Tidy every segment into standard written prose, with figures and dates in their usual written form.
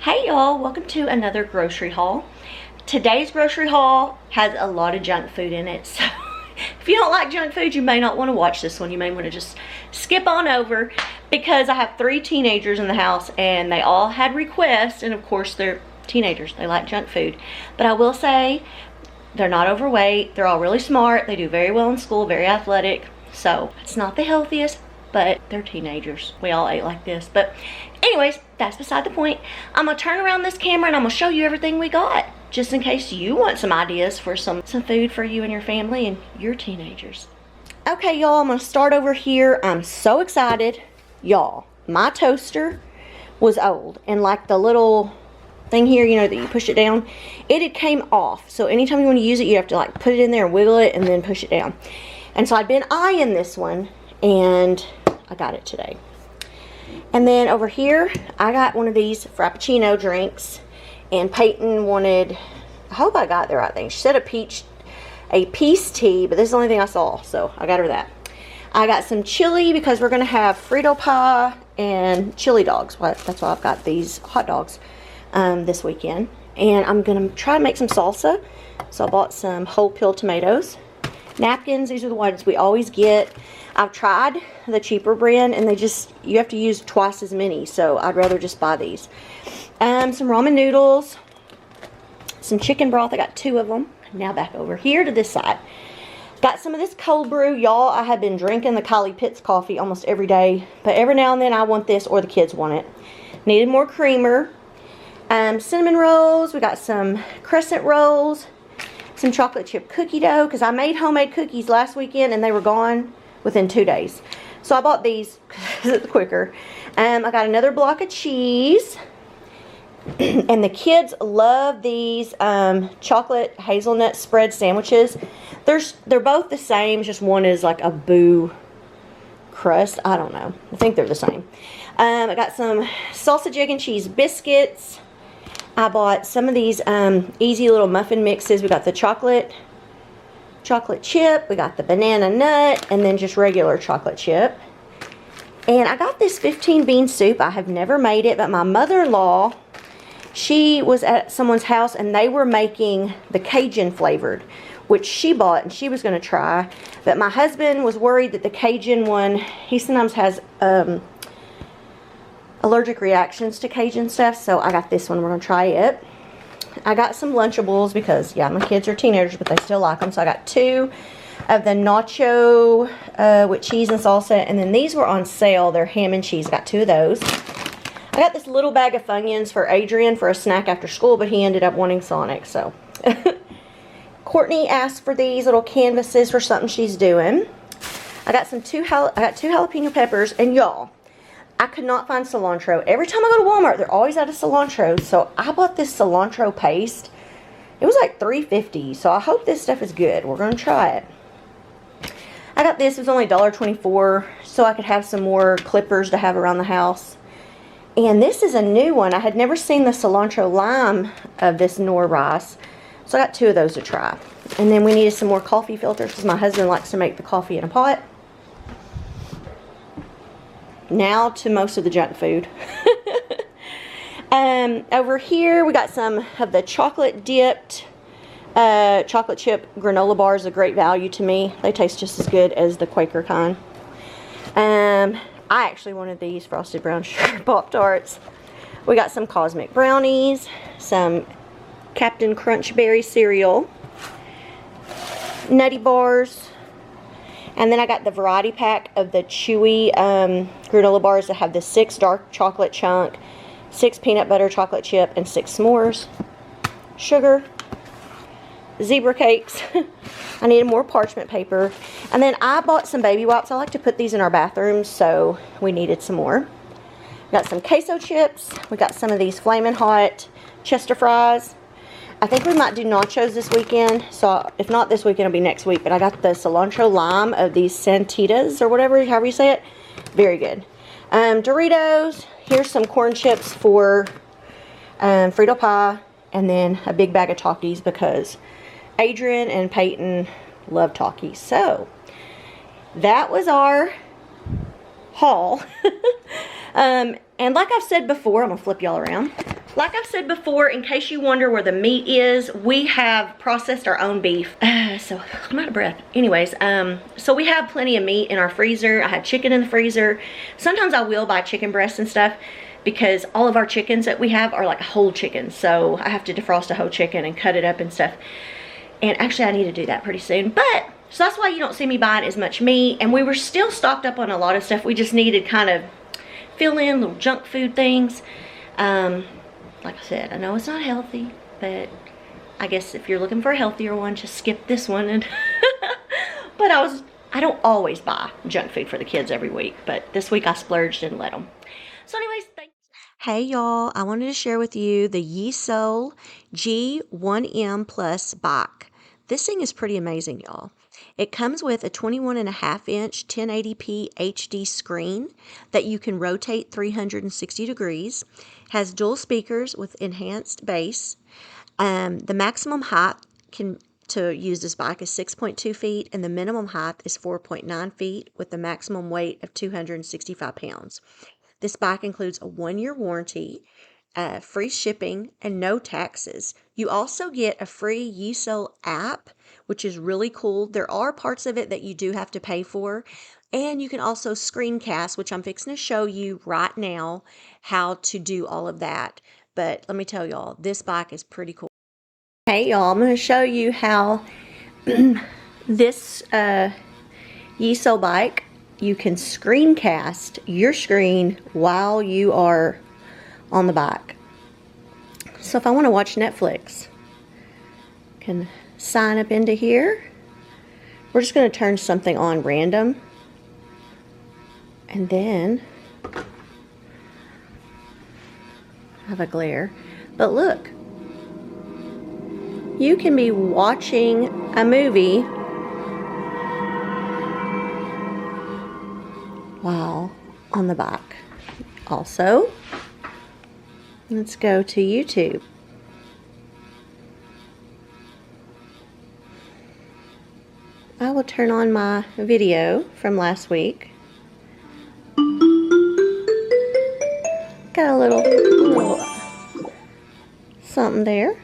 Hey y'all, welcome to another grocery haul. Today's grocery haul has a lot of junk food in it, so if you don't like junk food, you may not want to watch this one. You may want to just skip on over, because I have 3 teenagers in the house and they all had requests, and of course they're teenagers, they like junk food. But I will say, they're not overweight, they're all really smart, they do very well in school, very athletic, so it's not the healthiest, but they're teenagers. We all ate like this. But anyways, that's beside the point. I'm gonna turn around this camera and I'm gonna show you everything we got, just in case you want some ideas for some food for you and your family and your teenagers. Okay, y'all, I'm gonna start over here. I'm so excited. Y'all, my toaster was old, and like the little thing here, you know, that you push it down, it had came off. So anytime you want to use it, you have to like put it in there and wiggle it and then push it down. And so I'd been eyeing this one, and I got it today. And then over here, I got one of these Frappuccino drinks, and Peyton wanted, I hope I got the right thing. She said a peace tea, but this is the only thing I saw, so I got her that. I got some chili because we're gonna have Frito pie and chili dogs. That's why I've got these hot dogs this weekend. And I'm gonna try to make some salsa. So I bought some whole peeled tomatoes. Napkins, these are the ones we always get. I've tried the cheaper brand, and you have to use twice as many, so I'd rather just buy these. Some ramen noodles, some chicken broth, I got 2 of them. Now back over here to this side. Got some of this cold brew. Y'all, I have been drinking the Kylie Pitts coffee almost every day, but every now and then I want this, or the kids want it. Needed more creamer. Cinnamon rolls, we got some crescent rolls, some chocolate chip cookie dough, because I made homemade cookies last weekend and they were gone within 2 days. So I bought these because it's quicker. I got another block of cheese. And the kids love these chocolate hazelnut spread sandwiches. They're both the same, just one is like a boo crust. I don't know. I think they're the same. I got some salsa jig and cheese biscuits. I bought some of these easy little muffin mixes. We got the chocolate chip, we got the banana nut, and then just regular chocolate chip. And I got this 15 bean soup. I have never made it, but my mother-in-law, she was at someone's house and they were making the Cajun flavored, which she bought and she was going to try. But my husband was worried that the Cajun one, he sometimes has allergic reactions to Cajun stuff, so I got this one. We're going to try it. I got some Lunchables because, yeah, my kids are teenagers, but they still like them. So I got 2 of the nacho with cheese and salsa. And then these were on sale. They're ham and cheese. I got 2 of those. I got this little bag of Funyuns for Adrian for a snack after school, but he ended up wanting Sonic, so. Courtney asked for these little canvases for something she's doing. I got 2 jalapeno peppers, and y'all, I could not find cilantro. Every time I go to Walmart, they're always out of cilantro. So I bought this cilantro paste. It was like $3.50. So I hope this stuff is good. We're going to try it. I got this. It was only $1.24. So I could have some more clippers to have around the house. And this is a new one. I had never seen the cilantro lime of this nor rice. So I got 2 of those to try. And then we needed some more coffee filters because my husband likes to make the coffee in a pot. Now to most of the junk food. Over here we got some of the chocolate dipped chocolate chip granola bars. A great value to me. They taste just as good as the Quaker kind. I actually wanted these frosted brown sugar Pop-Tarts. We got some Cosmic brownies, some Captain Crunch Berry cereal, Nutty bars. And then I got the variety pack of the chewy granola bars that have the 6 dark chocolate chunk, 6 peanut butter chocolate chip, and 6 s'mores. Sugar. Zebra cakes. I needed more parchment paper. And then I bought some baby wipes. I like to put these in our bathrooms, so we needed some more. Got some queso chips. We got some of these Flamin' Hot Chester fries. I think we might do nachos this weekend, so if not this weekend, it'll be next week. But I got the cilantro lime of these Santitas, or whatever, however you say it. Very good. Doritos. Here's some corn chips for Frito pie. And then a big bag of Takis because Adrian and Peyton love Takis. So, that was our haul. And like I've said before, I'm going to flip y'all around. Like I've said before, in case you wonder where the meat is, we have processed our own beef. So I'm out of breath. Anyways, so we have plenty of meat in our freezer. I have chicken in the freezer. Sometimes I will buy chicken breasts and stuff because all of our chickens that we have are like whole chickens. So I have to defrost a whole chicken and cut it up and stuff. And actually I need to do that pretty soon. But, so that's why you don't see me buying as much meat. And we were still stocked up on a lot of stuff. We just needed kind of fill in little junk food things. Like I said, I know it's not healthy, but I guess if you're looking for a healthier one, just skip this one. And but I don't always buy junk food for the kids every week, but this week I splurged and let them. So anyways, thanks. Hey y'all, I wanted to share with you the Yesoul G1M Plus bike. This thing is pretty amazing, y'all. It comes with a 21.5-inch 1080p HD screen that you can rotate 360 degrees. Has dual speakers with enhanced bass. The maximum height to use this bike is 6.2 feet, and the minimum height is 4.9 feet with the maximum weight of 265 pounds. This bike includes a 1-year warranty, free shipping, and no taxes. You also get a free Yesoul app, which is really cool. There are parts of it that you do have to pay for. And you can also screencast, which I'm fixing to show you right now how to do all of that. But let me tell y'all, this bike is pretty cool. Hey y'all, I'm going to show you how this Yesoul bike, you can screencast your screen while you are on the bike. So if I want to watch Netflix, I can sign up into here. We're just going to turn something on random. And then I have a glare. But look, you can be watching a movie while on the bike. Also, let's go to YouTube. I will turn on my video from last week. Got a little something there.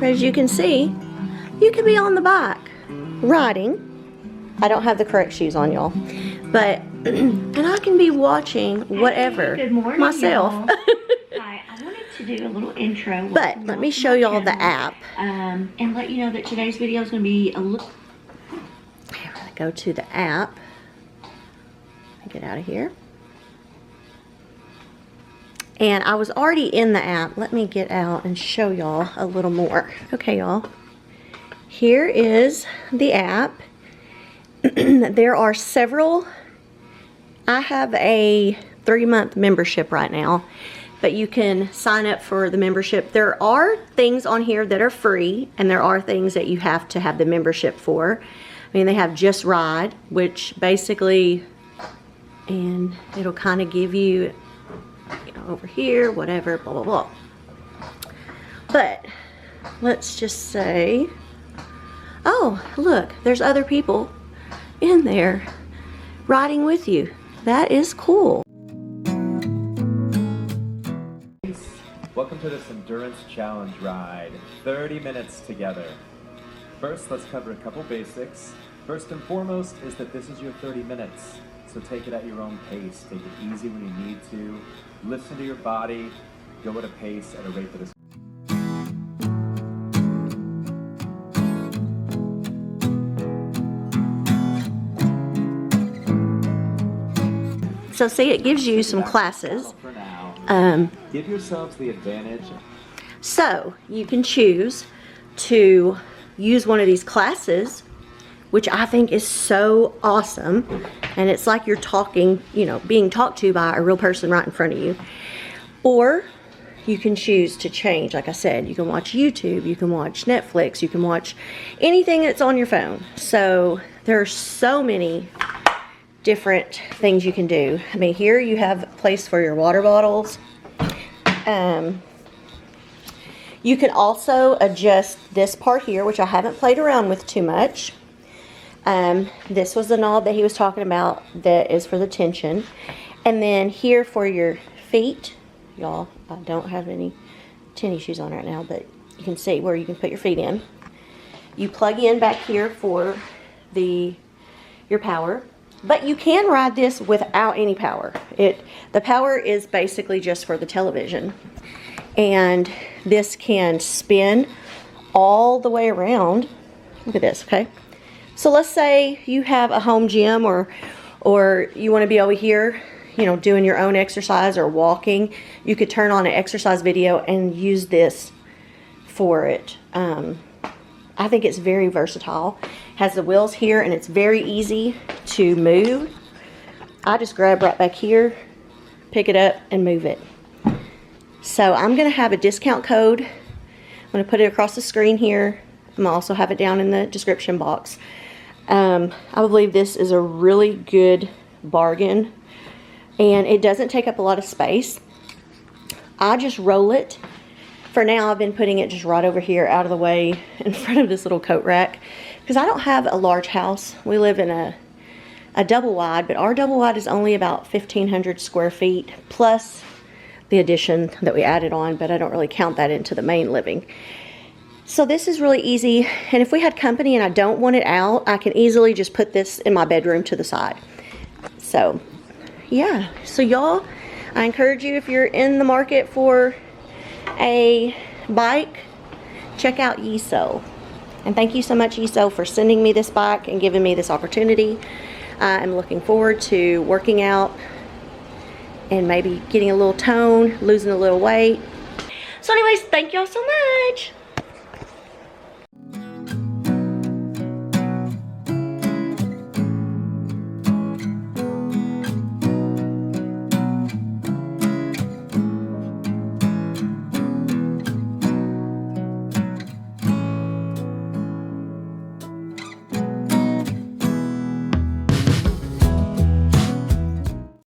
As you can see, you can be on the bike riding. I don't have the correct shoes on, y'all, but and I can be watching whatever. Good morning, myself. Hi, I wanted to do a little intro. But let me show y'all the app and let you know that today's video is going to be a little. Here, I'm going to go to the app. Get out of here. And I was already in the app. Let me get out and show y'all a little more. Okay, y'all. Here is the app. There are several. I have a 3-month membership right now, but you can sign up for the membership. There are things on here that are free, and there are things that you have to have the membership for. I mean, they have Just Ride, which basically, and it'll kind of give you, over here, whatever, blah, blah, blah. But let's just say, oh, look, there's other people in there riding with you. That is cool. Welcome to this endurance challenge ride. 30 minutes together. First, let's cover a couple basics. First and foremost is that this is your 30 minutes. So take it at your own pace. Take it easy when you need to. Listen to your body. Go at a pace at a rate that is. So see, it gives you some classes. Give yourselves the advantage. So you can choose to use one of these classes, which I think is so awesome. And it's like you're talking, being talked to by a real person right in front of you. Or you can choose to change. Like I said, you can watch YouTube, you can watch Netflix, you can watch anything that's on your phone. So there are so many different things you can do. I mean, here you have a place for your water bottles. You can also adjust this part here, which I haven't played around with too much. This was the knob that he was talking about that is for the tension. And then here for your feet, y'all. I don't have any tennis shoes on right now, but you can see where you can put your feet in. You plug in back here for your power, but you can ride this without any power. The power is basically just for the television, and this can spin all the way around. Look at this, okay? So let's say you have a home gym, or you want to be over here, you know, doing your own exercise or walking. You could turn on an exercise video and use this for it. I think it's very versatile. Has the wheels here, and it's very easy to move. I just grab right back here, pick it up, and move it. So I'm going to have a discount code. I'm going to put it across the screen here. I'm going to also have it down in the description box. I believe this is a really good bargain, and it doesn't take up a lot of space. I just roll it. For now, I've been putting it just right over here out of the way in front of this little coat rack, because I don't have a large house. We live in a double wide, but our double wide is only about 1,500 square feet plus the addition that we added on, but I don't really count that into the main living. So this is really easy, and if we had company and I don't want it out, I can easily just put this in my bedroom to the side. So yeah, so y'all, I encourage you, if you're in the market for a bike, check out Yesoul. And thank you so much, Yesoul, for sending me this bike and giving me this opportunity. I'm looking forward to working out and maybe getting a little tone, losing a little weight. So anyways, thank y'all so much.